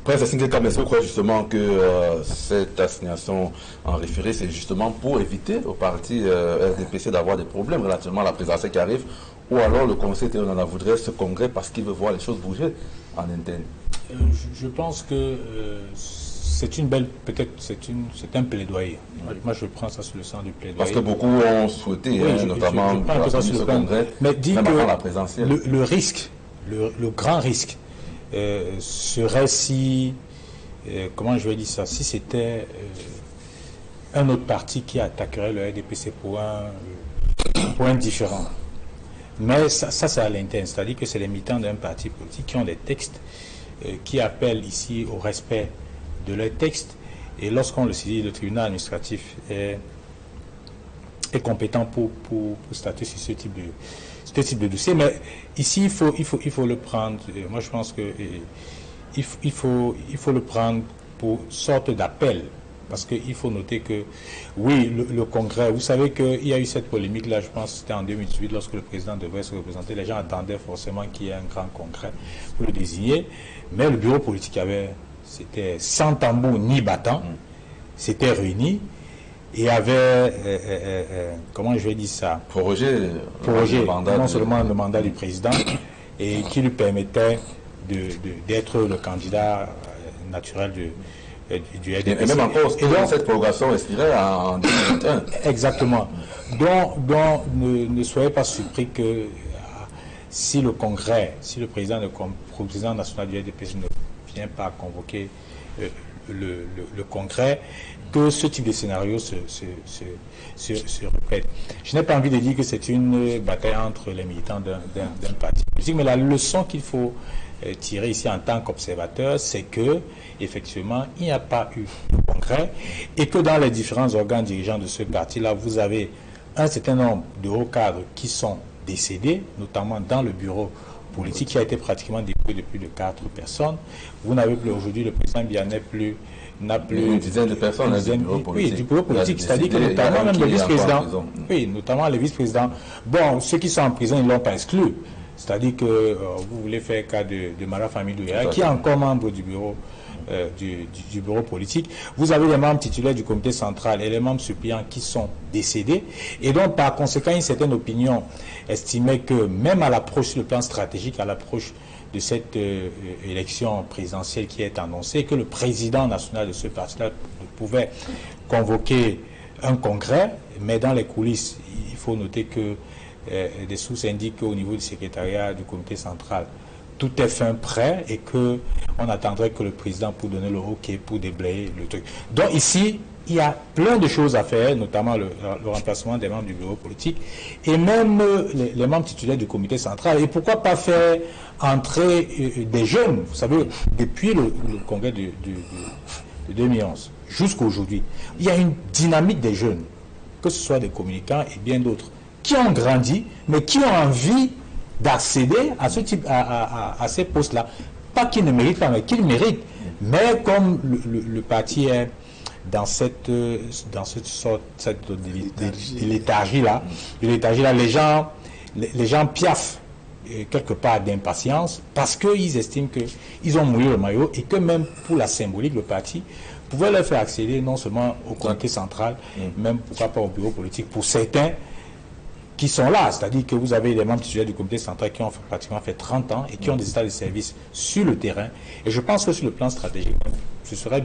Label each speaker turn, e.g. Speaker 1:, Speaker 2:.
Speaker 1: Prince Singleton, est-ce que vous croyez justement que cette assignation en référé, c'est justement pour éviter au parti RDPC d'avoir des problèmes relativement à la présidentielle qui arrive, ou alors le Conseil en voudrait ce congrès parce qu'il veut voir les choses bouger en interne?
Speaker 2: Je pense que c'est une belle, peut-être c'est un plaidoyer. Moi je prends ça sur le sens du plaidoyer.
Speaker 1: Parce que beaucoup ont souhaité, oui, notamment ce congrès,
Speaker 2: mais dit
Speaker 1: même
Speaker 2: que
Speaker 1: avant la présidentielle.
Speaker 2: Le risque, le grand risque serait si, comment je vais dire ça, si c'était un autre parti qui attaquerait le RDPC pour un différent. Mais ça c'est à l'interne, c'est-à-dire que c'est les militants d'un parti politique qui ont des textes qui appellent ici au respect de leurs textes, et lorsqu'on le saisit, le tribunal administratif est compétent pour statuer sur ce type de dossier. Mais ici, il faut le prendre, moi je pense que il faut le prendre pour sorte d'appel. Parce qu'il faut noter que, oui, le Congrès, vous savez qu'il y a eu cette polémique-là, je pense que c'était en 2018, lorsque le président devait se représenter. Les gens attendaient forcément qu'il y ait un grand congrès pour le désigner. Mais le bureau politique c'était sans tambour ni battant, s'était réuni et avait, comment je vais dire ça,
Speaker 1: prorogé
Speaker 2: non seulement le mandat du président, et qui lui permettait d'être le candidat naturel du RDPC.
Speaker 1: Et même encore, cette prorogation expirait en 2021.
Speaker 2: Exactement. Donc ne soyez pas surpris que si le Congrès, si le président national du RDPC ne vient pas convoquer le Congrès, que ce type de scénario se répète. Je n'ai pas envie de dire que c'est une bataille entre les militants d'un parti politique, mais la leçon qu'il faut tirer ici en tant qu'observateur, c'est que effectivement il n'y a pas eu de congrès et que dans les différents organes dirigeants de ce parti-là, vous avez un certain nombre de hauts cadres qui sont décédés, notamment dans le bureau politique qui a été pratiquement dépouillé de plus de 4 personnes. Vous n'avez plus aujourd'hui, le président Biya n'a plus
Speaker 1: une dizaine de personnes du bureau politique.
Speaker 2: Oui, du bureau politique, c'est-à-dire que notamment même le vice-président. Oui, notamment les vice-présidents. Bon, ceux qui sont en prison, ils ne l'ont pas exclu. C'est-à-dire que vous voulez faire cas de Mara Famille Douya, qui est encore membre du bureau du bureau politique. Vous avez les membres titulaires du comité central et les membres suppléants qui sont décédés. Et donc, par conséquent, une certaine opinion estimait que même à l'approche sur le plan stratégique, à l'approche de cette élection présidentielle qui est annoncée, que le président national de ce parti-là pouvait convoquer un congrès, mais dans les coulisses, il faut noter que des sources indiquent qu'au niveau du secrétariat du comité central, tout est fin prêt et qu'on attendrait que le président pour donner le OK pour déblayer le truc. Donc ici, il y a plein de choses à faire, notamment le remplacement des membres du bureau politique et même les membres titulaires du comité central. Et pourquoi pas faire entrer des jeunes, vous savez, depuis le congrès de 2011 jusqu'à aujourd'hui, il y a une dynamique des jeunes, que ce soit des communicants et bien d'autres, qui ont grandi, mais qui ont envie d'accéder à ce type, à ces postes-là. Pas qu'ils ne méritent pas, mais qu'ils méritent. Mais comme le parti est dans cette sorte de léthargie-là, les gens piaffent quelque part d'impatience parce qu'ils estiment qu'ils ont mouillé le maillot et que même pour la symbolique, le parti pouvait leur faire accéder non seulement au comité central, même pourquoi pas au bureau politique, pour certains qui sont là, c'est-à-dire que vous avez des membres titulaires du comité central qui ont pratiquement fait 30 ans et qui ont des états de service sur le terrain. Et je pense que sur le plan stratégique, ce serait